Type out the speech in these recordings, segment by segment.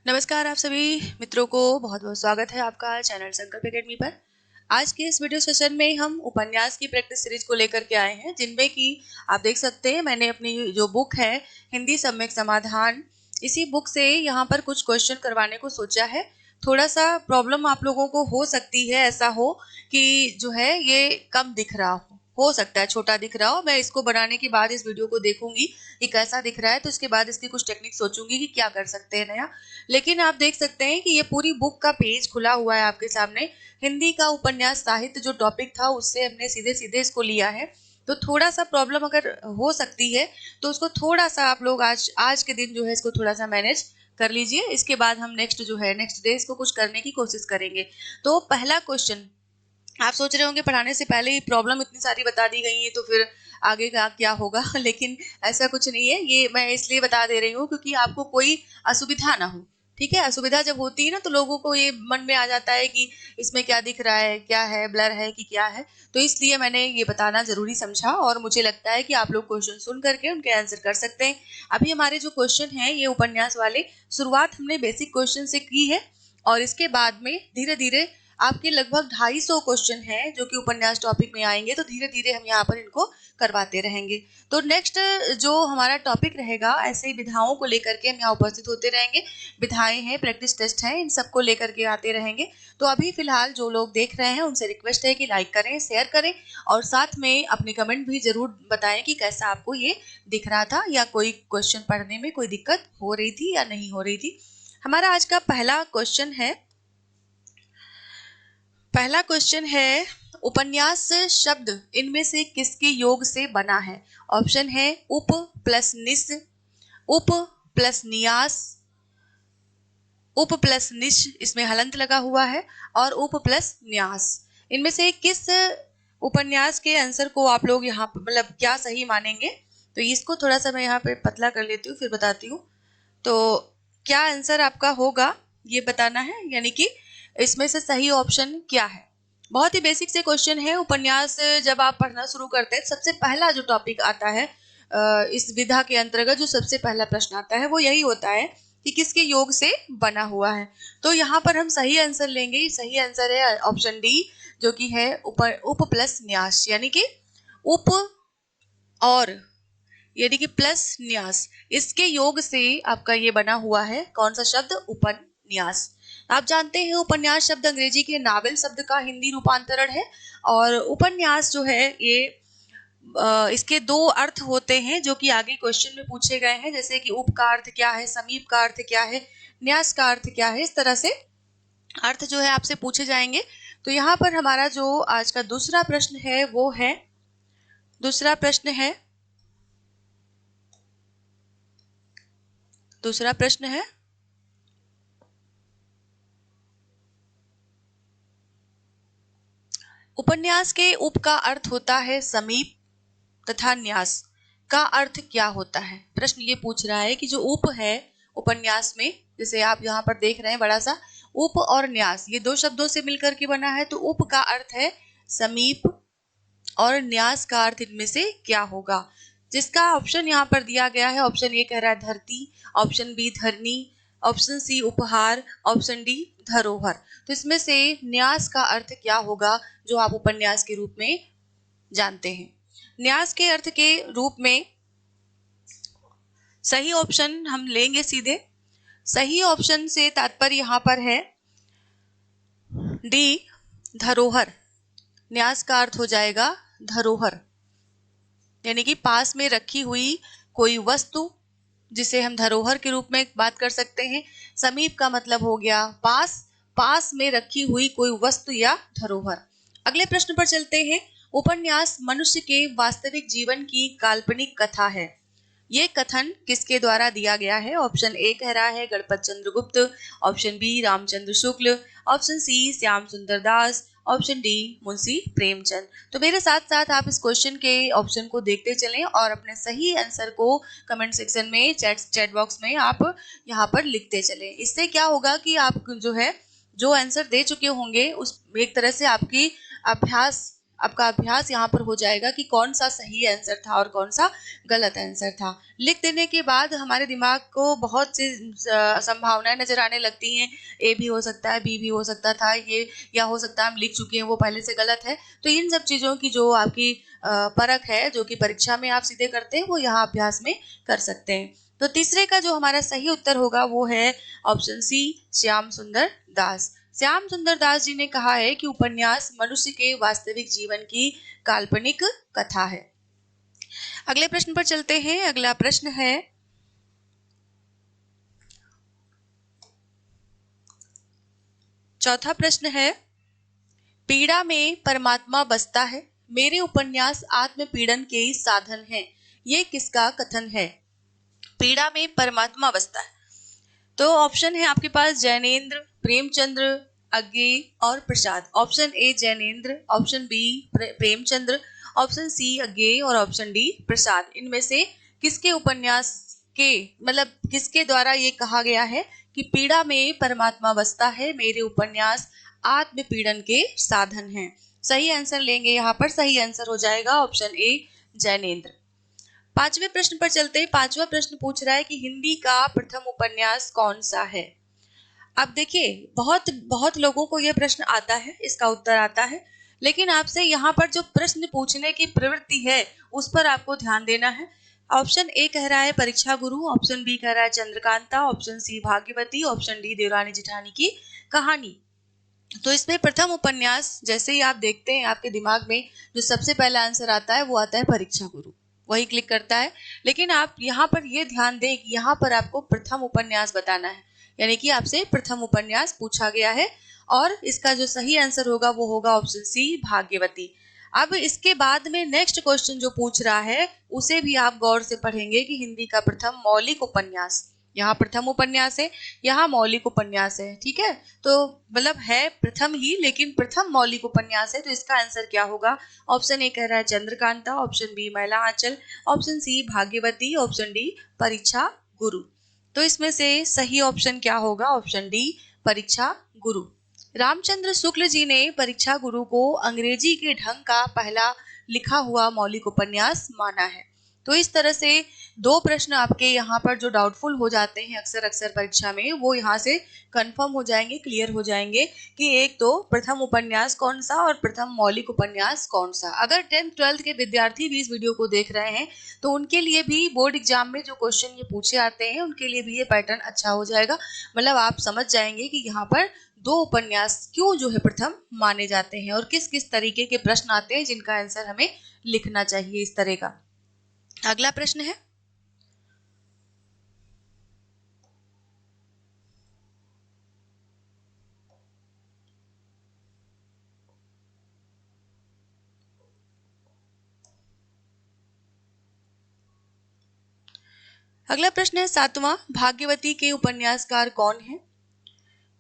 नमस्कार आप सभी मित्रों को बहुत बहुत स्वागत है आपका चैनल संकल्प एकेडमी पर। आज के इस वीडियो सेशन में हम उपन्यास की प्रैक्टिस सीरीज को लेकर के आए हैं, जिनमें कि आप देख सकते हैं मैंने अपनी जो बुक है हिंदी सम्यक समाधान, इसी बुक से यहाँ पर कुछ क्वेश्चन करवाने को सोचा है। थोड़ा सा प्रॉब्लम आप लोगों को हो सकती है, ऐसा हो कि जो है ये कम दिख रहा हो सकता है छोटा दिख रहा हो। मैं इसको बनाने के बाद इस वीडियो को देखूंगी कि कैसा दिख रहा है, तो इसके बाद इसकी कुछ टेक्निक सोचूंगी कि क्या कर सकते हैं नया। लेकिन आप देख सकते हैं कि ये पूरी बुक का पेज खुला हुआ है आपके सामने। हिंदी का उपन्यास साहित्य जो टॉपिक था उससे हमने सीधे सीधे इसको लिया है। तो थोड़ा सा प्रॉब्लम अगर हो सकती है तो उसको थोड़ा सा आप लोग आज आज के दिन जो है इसको थोड़ा सा मैनेज कर लीजिए। इसके बाद हम नेक्स्ट डे इसको कुछ करने की कोशिश करेंगे। तो पहला क्वेश्चन, आप सोच रहे होंगे पढ़ाने से पहले ही प्रॉब्लम इतनी सारी बता दी गई है तो फिर आगे का क्या होगा लेकिन ऐसा कुछ नहीं है। ये मैं इसलिए बता दे रही हूँ क्योंकि आपको कोई असुविधा ना हो। ठीक है, असुविधा जब होती है ना तो लोगों को ये मन में आ जाता है कि इसमें क्या दिख रहा है, क्या है, ब्लर है कि क्या है। तो इसलिए मैंने ये बताना जरूरी समझा और मुझे लगता है कि आप लोग क्वेश्चन सुन करके उनके आंसर कर सकते हैं। अभी हमारे जो क्वेश्चन है ये उपन्यास वाले, शुरुआत हमने बेसिक क्वेश्चन से की है और इसके बाद में धीरे धीरे आपके लगभग 250 क्वेश्चन हैं जो कि उपन्यास टॉपिक में आएंगे, तो धीरे धीरे हम यहाँ पर इनको करवाते रहेंगे। तो नेक्स्ट जो हमारा टॉपिक रहेगा, ऐसे ही विधाओं को लेकर के हम यहाँ उपस्थित होते रहेंगे। विधाएं हैं, प्रैक्टिस टेस्ट हैं, इन सबको लेकर के आते रहेंगे। तो अभी फिलहाल जो लोग देख रहे हैं उनसे रिक्वेस्ट है कि लाइक करें, शेयर करें और साथ में अपने कमेंट भी जरूर बताएं कि कैसा आपको ये दिख रहा था या कोई क्वेश्चन पढ़ने में कोई दिक्कत हो रही थी या नहीं हो रही थी। हमारा आज का पहला क्वेश्चन है, उपन्यास शब्द इनमें से किसके योग से बना है? ऑप्शन है उप प्लस निस, उप प्लस नियास, उप प्लस निश, इसमें हलंत लगा हुआ है, और उप प्लस न्यास। इनमें से किस उपन्यास के आंसर को आप लोग यहाँ पर मतलब क्या सही मानेंगे? तो इसको थोड़ा सा मैं यहाँ पे पतला कर लेती हूँ फिर बताती हूँ। तो क्या आंसर आपका होगा ये बताना है, यानी कि इसमें से सही ऑप्शन क्या है। बहुत ही बेसिक से क्वेश्चन है। उपन्यास जब आप पढ़ना शुरू करते हैं सबसे पहला जो टॉपिक आता है इस विधा के अंतर्गत जो सबसे पहला प्रश्न आता है वो यही होता है कि किसके योग से बना हुआ है। तो यहाँ पर हम सही आंसर लेंगे। सही आंसर है ऑप्शन डी, जो कि है उप प्लस न्यास, यानी कि उप और यानी कि प्लस न्यास, इसके योग से आपका ये बना हुआ है कौन सा शब्द? उपन्यास। आप जानते हैं उपन्यास शब्द अंग्रेजी के नावल शब्द का हिंदी रूपांतरण है और उपन्यास जो है ये इसके दो अर्थ होते हैं जो कि आगे क्वेश्चन में पूछे गए हैं, जैसे कि उप का अर्थ क्या है, समीप का अर्थ क्या है, न्यास का अर्थ क्या है। इस तरह से अर्थ जो है आपसे पूछे जाएंगे। तो यहाँ पर हमारा जो आज का दूसरा प्रश्न है वो है, दूसरा प्रश्न है उपन्यास के उप का अर्थ होता है समीप तथा न्यास का अर्थ क्या होता है? प्रश्न ये पूछ रहा है कि जो उप है उपन्यास में, जैसे आप यहाँ पर देख रहे हैं बड़ा सा उप और न्यास, ये दो शब्दों से मिलकर के बना है। तो उप का अर्थ है समीप और न्यास का अर्थ इनमें से क्या होगा? जिसका ऑप्शन यहाँ पर दिया गया है, ऑप्शन ए कह रहा है धरती, ऑप्शन बी धरनी, ऑप्शन सी उपहार, ऑप्शन डी धरोहर। तो इसमें से न्यास का अर्थ क्या होगा जो आप उपन्यास के रूप में जानते हैं? न्यास के अर्थ के रूप में सही ऑप्शन हम लेंगे सीधे। सही ऑप्शन से तात्पर्य यहाँ पर है डी धरोहर। न्यास का अर्थ हो जाएगा धरोहर, यानी कि पास में रखी हुई कोई वस्तु जिसे हम धरोहर के रूप में बात कर सकते हैं। समीप का मतलब हो गया पास, पास में रखी हुई कोई वस्तु या धरोहर। अगले प्रश्न पर चलते हैं। उपन्यास मनुष्य के वास्तविक जीवन की काल्पनिक कथा है। ये कथन किसके द्वारा दिया गया है? ऑप्शन ए कह रहा है Ganpat Chandra Gupt, option B Ramchandra Shukla, option C Shyam सुंदर दास, ऑप्शन डी मुंशी प्रेमचंद। तो मेरे साथ साथ आप इस क्वेश्चन के ऑप्शन को देखते चलें और अपने सही आंसर को कमेंट सेक्शन में चैट बॉक्स में आप यहाँ पर लिखते चलें। इससे क्या होगा कि आप जो है जो आंसर दे चुके होंगे उस एक तरह से आपकी अभ्यास आपका अभ्यास यहाँ पर हो जाएगा कि कौन सा सही आंसर था और कौन सा गलत आंसर था। लिख देने के बाद हमारे दिमाग को बहुत सी संभावनाएं नजर आने लगती हैं। ए भी हो सकता है, बी भी हो सकता था, ये या हो सकता है हम लिख चुके हैं वो पहले से गलत है। तो इन सब चीज़ों की जो आपकी परख है, जो कि परीक्षा में आप सीधे करते हैं, वो यहाँ अभ्यास में कर सकते हैं। तो तीसरे का जो हमारा सही उत्तर होगा वो है ऑप्शन सी, श्याम सुंदर दास। श्याम सुंदर दास जी ने कहा है कि उपन्यास मनुष्य के वास्तविक जीवन की काल्पनिक कथा है। अगले प्रश्न पर चलते हैं। अगला प्रश्न है, चौथा प्रश्न है, पीड़ा में परमात्मा बसता है, मेरे उपन्यास आत्म पीड़न के साधन हैं। ये किसका कथन है? पीड़ा में परमात्मा बसता है। तो ऑप्शन है आपके पास जैनेन्द्र, प्रेमचंद्र, अज्ञे और Prasad. Option A Jainendra, option B Premchandra, option C Agyeya और ऑप्शन डी प्रसाद। इनमें से किसके उपन्यास के मतलब किसके द्वारा ये कहा गया है कि पीड़ा में परमात्मा बसता है, मेरे उपन्यास आत्म पीड़न के साधन हैं? सही आंसर लेंगे यहाँ पर। सही आंसर हो जाएगा ऑप्शन ए जैनेन्द्र। पांचवें प्रश्न पर चलते हैं। पांचवा प्रश्न पूछ रहा है कि हिंदी का प्रथम उपन्यास कौन सा है? अब देखिए, बहुत बहुत लोगों को यह प्रश्न आता है, इसका उत्तर आता है, लेकिन आपसे यहाँ पर जो प्रश्न पूछने की प्रवृत्ति है उस पर आपको ध्यान देना है। ऑप्शन ए कह रहा है परीक्षा गुरु, ऑप्शन बी कह रहा है चंद्रकांता, ऑप्शन सी भाग्यवती, ऑप्शन डी देवरानी जेठानी की कहानी। तो इसमें प्रथम उपन्यास जैसे ही आप देखते हैं, आपके दिमाग में जो सबसे पहला आंसर आता है वो आता है परीक्षा गुरु, वही क्लिक करता है। लेकिन आप यहाँ पर ये ध्यान दें कि यहाँ पर आपको प्रथम उपन्यास बताना है, यानी कि आपसे प्रथम उपन्यास पूछा गया है और इसका जो सही आंसर होगा वो होगा ऑप्शन सी भाग्यवती। अब इसके बाद में नेक्स्ट क्वेश्चन जो पूछ रहा है उसे भी आप गौर से पढ़ेंगे कि हिंदी का प्रथम मौलिक उपन्यास, यहाँ प्रथम उपन्यास है, यहाँ मौलिक उपन्यास है, ठीक है। तो मतलब है प्रथम ही, लेकिन प्रथम मौलिक उपन्यास है, तो इसका आंसर क्या होगा? ऑप्शन ए कह रहा है चंद्रकांता, ऑप्शन बी मैला आंचल, ऑप्शन सी भाग्यवती, ऑप्शन डी परीक्षा गुरु। तो इसमें से सही ऑप्शन क्या होगा? ऑप्शन डी परीक्षा गुरु। रामचंद्र शुक्ल जी ने परीक्षा गुरु को अंग्रेजी के ढंग का पहला लिखा हुआ मौलिक उपन्यास माना है। तो इस तरह से दो प्रश्न आपके यहाँ पर जो डाउटफुल हो जाते हैं अक्सर परीक्षा में, वो यहाँ से कंफर्म हो जाएंगे, क्लियर हो जाएंगे कि एक तो प्रथम उपन्यास कौन सा और प्रथम मौलिक उपन्यास कौन सा। अगर 10th 12th के विद्यार्थी भी इस वीडियो को देख रहे हैं तो उनके लिए भी बोर्ड एग्जाम में जो क्वेश्चन ये पूछे आते हैं उनके लिए भी ये पैटर्न अच्छा हो जाएगा। मतलब आप समझ जाएंगे कि यहाँ पर दो उपन्यास क्यों जो है प्रथम माने जाते हैं और किस किस तरीके के प्रश्न आते हैं जिनका आंसर हमें लिखना चाहिए इस तरह का। अगला प्रश्न है, अगला प्रश्न है सातवां, भाग्यवती के उपन्यासकार कौन है?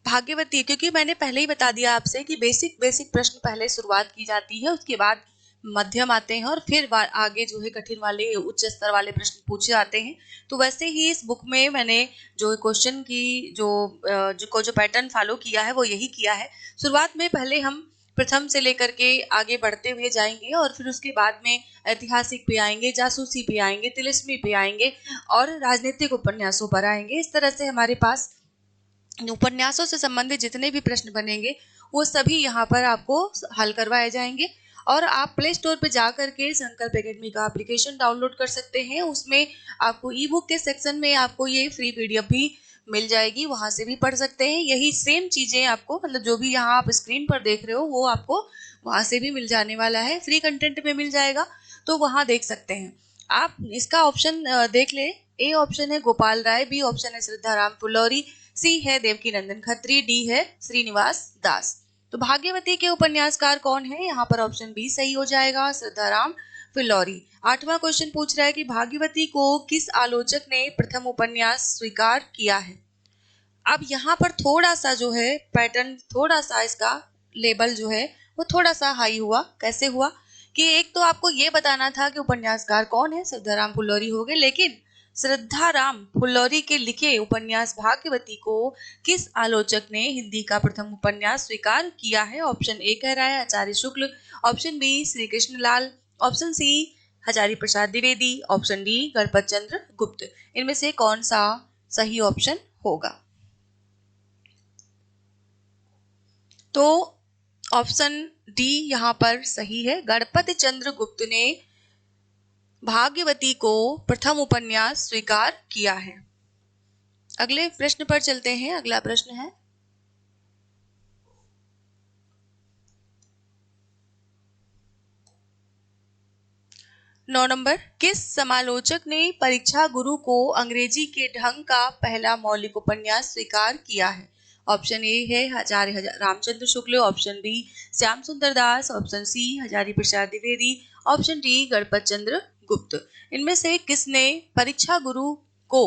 भाग्यवती, क्योंकि मैंने पहले ही बता दिया आपसे कि बेसिक प्रश्न पहले शुरुआत की जाती है, उसके बाद मध्यम आते हैं और फिर आगे जो है कठिन वाले उच्च स्तर वाले प्रश्न पूछे जाते हैं। तो वैसे ही इस बुक में मैंने जो क्वेश्चन की जो पैटर्न फॉलो किया है वो यही किया है। शुरुआत में पहले हम प्रथम से लेकर के आगे बढ़ते हुए जाएंगे और फिर उसके बाद में ऐतिहासिक पे आएंगे, जासूसी पे आएंगे, तिलिस्मी पे आएंगे और राजनीतिक उपन्यासों पर आएंगे। इस तरह से हमारे पास उपन्यासों से संबंधित जितने भी प्रश्न बनेंगे वो सभी यहाँ पर आपको हल करवाए जाएंगे। और आप प्ले स्टोर पर जा करके संकल्प एकेडमी का एप्लीकेशन डाउनलोड कर सकते हैं। उसमें आपको ई बुक के सेक्शन में आपको ये फ्री पीडीएफ भी मिल जाएगी, वहां से भी पढ़ सकते हैं। यही सेम चीजें आपको मतलब जो भी यहाँ आप स्क्रीन पर देख रहे हो वो आपको वहां से भी मिल जाने वाला है, फ्री कंटेंट में मिल जाएगा, तो वहां देख सकते हैं आप। इसका ऑप्शन देख ले। ए ऑप्शन है गोपाल राय, बी ऑप्शन है श्रद्धाराम फुलौरी, सी है देवकी नंदन खत्री, डी है श्रीनिवास दास। तो भाग्यवती के उपन्यासकार कौन है? यहाँ पर ऑप्शन बी सही हो जाएगा, श्रद्धाराम फिलौरी। आठवां क्वेश्चन पूछ रहा है कि भाग्यवती को किस आलोचक ने प्रथम उपन्यास स्वीकार किया है? अब यहाँ पर थोड़ा सा जो है पैटर्न, थोड़ा सा इसका लेवल जो है वो थोड़ा सा हाई हुआ। कैसे हुआ कि एक तो आपको ये बताना था कि उपन्यासकार कौन है, श्रद्धाराम फुलौरी हो गए, लेकिन श्रद्धाराम फुल्लौरी के लिखे उपन्यास भाग्यवती को किस आलोचक ने हिंदी का प्रथम उपन्यास स्वीकार किया है? ऑप्शन ए कह रहा है Acharya Shukla, option B Shri Krishnalal, option C Hazari Prasad Dwivedi, option D Ganpat Chandra Gupt. इनमें से कौन सा सही ऑप्शन होगा? तो ऑप्शन डी यहाँ पर सही है। गणपत चंद्र गुप्त ने भाग्यवती को प्रथम उपन्यास स्वीकार किया है। अगले प्रश्न पर चलते हैं। अगला प्रश्न है 9 नंबर। किस समालोचक ने परीक्षा गुरु को अंग्रेजी के ढंग का पहला मौलिक उपन्यास स्वीकार किया है? ऑप्शन ए है आचार्य रामचंद्र शुक्ल, ऑप्शन बी श्याम सुंदर दास, option C Hazari Prasad Dwivedi, option D Ganpat Chandra Gupt. इनमें से किसने परीक्षा गुरु को,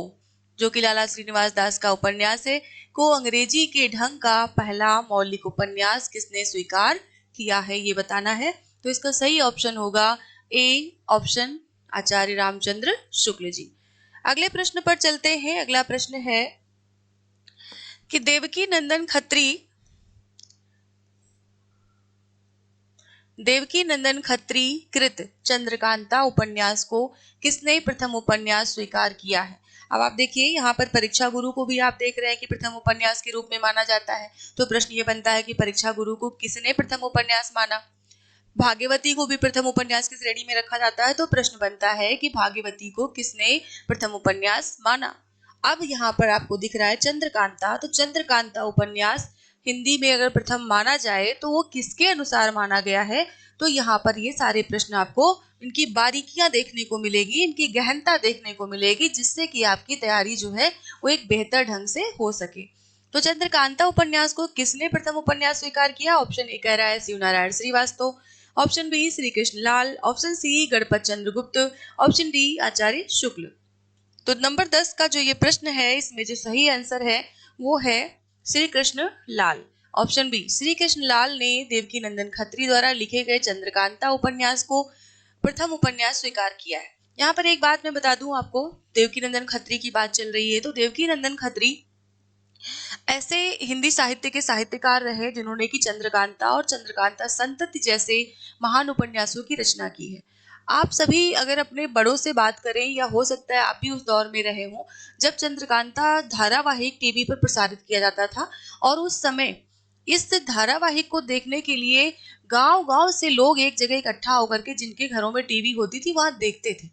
जो कि लाला श्रीनिवास दास का उपन्यास है, को अंग्रेजी के ढंग का पहला मौलिक उपन्यास किसने स्वीकार किया है, ये बताना है। तो इसका सही ऑप्शन होगा ए ऑप्शन आचार्य रामचंद्र शुक्ल जी। अगले प्रश्न पर चलते हैं। अगला प्रश्न है कि देवकी नंदन खत्री कृत चंद्रकांता उपन्यास को किसने प्रथम उपन्यास स्वीकार किया है? अब आप देखिए यहाँ पर परीक्षा गुरु को भी आप देख रहे हैं कि प्रथम उपन्यास के रूप में माना जाता है। तो प्रश्न ये बनता है कि परीक्षा गुरु को किसने प्रथम उपन्यास माना? भाग्यवती को भी प्रथम उपन्यास की श्रेणी में रखा जाता है। तो प्रश्न बनता है कि भाग्यवती को किसने प्रथम उपन्यास माना? अब यहाँ पर आपको दिख रहा है चंद्रकांता। तो चंद्रकांता उपन्यास हिंदी में अगर प्रथम माना जाए तो वो किसके अनुसार माना गया है? तो यहाँ पर ये सारे प्रश्न आपको इनकी बारीकियां देखने को मिलेगी, इनकी गहनता देखने को मिलेगी, जिससे कि आपकी तैयारी जो है वो एक बेहतर ढंग से हो सके। तो चंद्रकांता उपन्यास को किसने प्रथम उपन्यास स्वीकार किया? ऑप्शन ए कह रहा है Shivnarayan Srivastava, option B Shri Krishnalal, option C Ganpat Chandra Gupt, option D आचार्य शुक्ल। तो नंबर 10 का जो ये प्रश्न है, इसमें जो सही आंसर है वो है श्री कृष्ण लाल, ऑप्शन बी। श्री कृष्ण लाल ने देवकी नंदन खत्री द्वारा लिखे गए चंद्रकांता उपन्यास को प्रथम उपन्यास स्वीकार किया है। यहाँ पर एक बात मैं बता दूं आपको, देवकी नंदन खत्री की बात चल रही है, तो देवकी नंदन खत्री ऐसे हिंदी साहित्य के साहित्यकार रहे जिन्होंने कि चंद्रकांता और चंद्रकांता संतति जैसे महान उपन्यासों की रचना की है। आप सभी अगर अपने बड़ों से बात करें, या हो सकता है आप भी उस दौर में रहे हों जब चंद्रकांता धारावाहिक टीवी पर प्रसारित किया जाता था, और उस समय इस धारावाहिक को देखने के लिए गांव-गांव से लोग एक जगह इकट्ठा होकर के, जिनके घरों में टीवी होती थी, वहां देखते थे।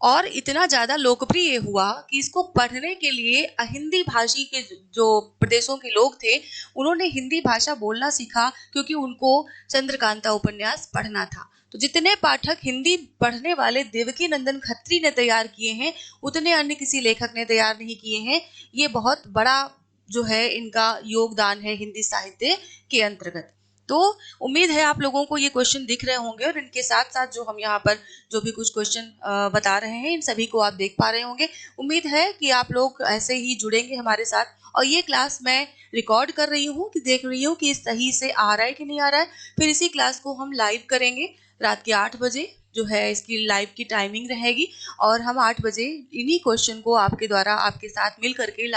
और इतना ज्यादा लोकप्रिय हुआ कि इसको पढ़ने के लिए हिंदी भाषी के जो प्रदेशों के लोग थे, उन्होंने हिंदी भाषा बोलना सीखा, क्योंकि उनको चंद्रकांता उपन्यास पढ़ना था। तो जितने पाठक हिंदी पढ़ने वाले देवकी नंदन खत्री ने तैयार किए हैं, उतने अन्य किसी लेखक ने तैयार नहीं किए हैं। ये बहुत बड़ा जो है इनका योगदान है हिंदी साहित्य के अंतर्गत। तो उम्मीद है आप लोगों को ये क्वेश्चन दिख रहे होंगे, और इनके साथ साथ जो हम यहाँ पर जो भी कुछ क्वेश्चन बता रहे हैं, इन सभी को आप देख पा रहे होंगे। उम्मीद है कि आप लोग ऐसे ही जुड़ेंगे हमारे साथ। और ये क्लास मैं रिकॉर्ड कर रही हूँ, कि देख रही हूँ कि सही से आ रहा है कि नहीं आ रहा है। फिर इसी क्लास को हम लाइव करेंगे रात के 8 बजे, जो है इसकी लाइव की टाइमिंग रहेगी, और हम 8 बजे इन्हीं क्वेश्चन को आपके द्वारा आपके साथ मिल करके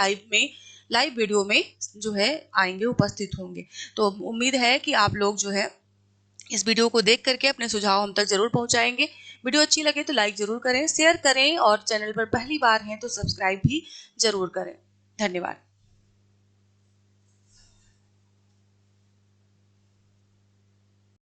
लाइव वीडियो में जो है आएंगे, उपस्थित होंगे। तो उम्मीद है कि आप लोग जो है इस वीडियो को देख करके अपने सुझाव हम तक जरूर पहुंचाएंगे। वीडियो अच्छी लगे तो लाइक जरूर करें, शेयर करें, और चैनल पर पहली बार हैं तो सब्सक्राइब भी जरूर करें। धन्यवाद।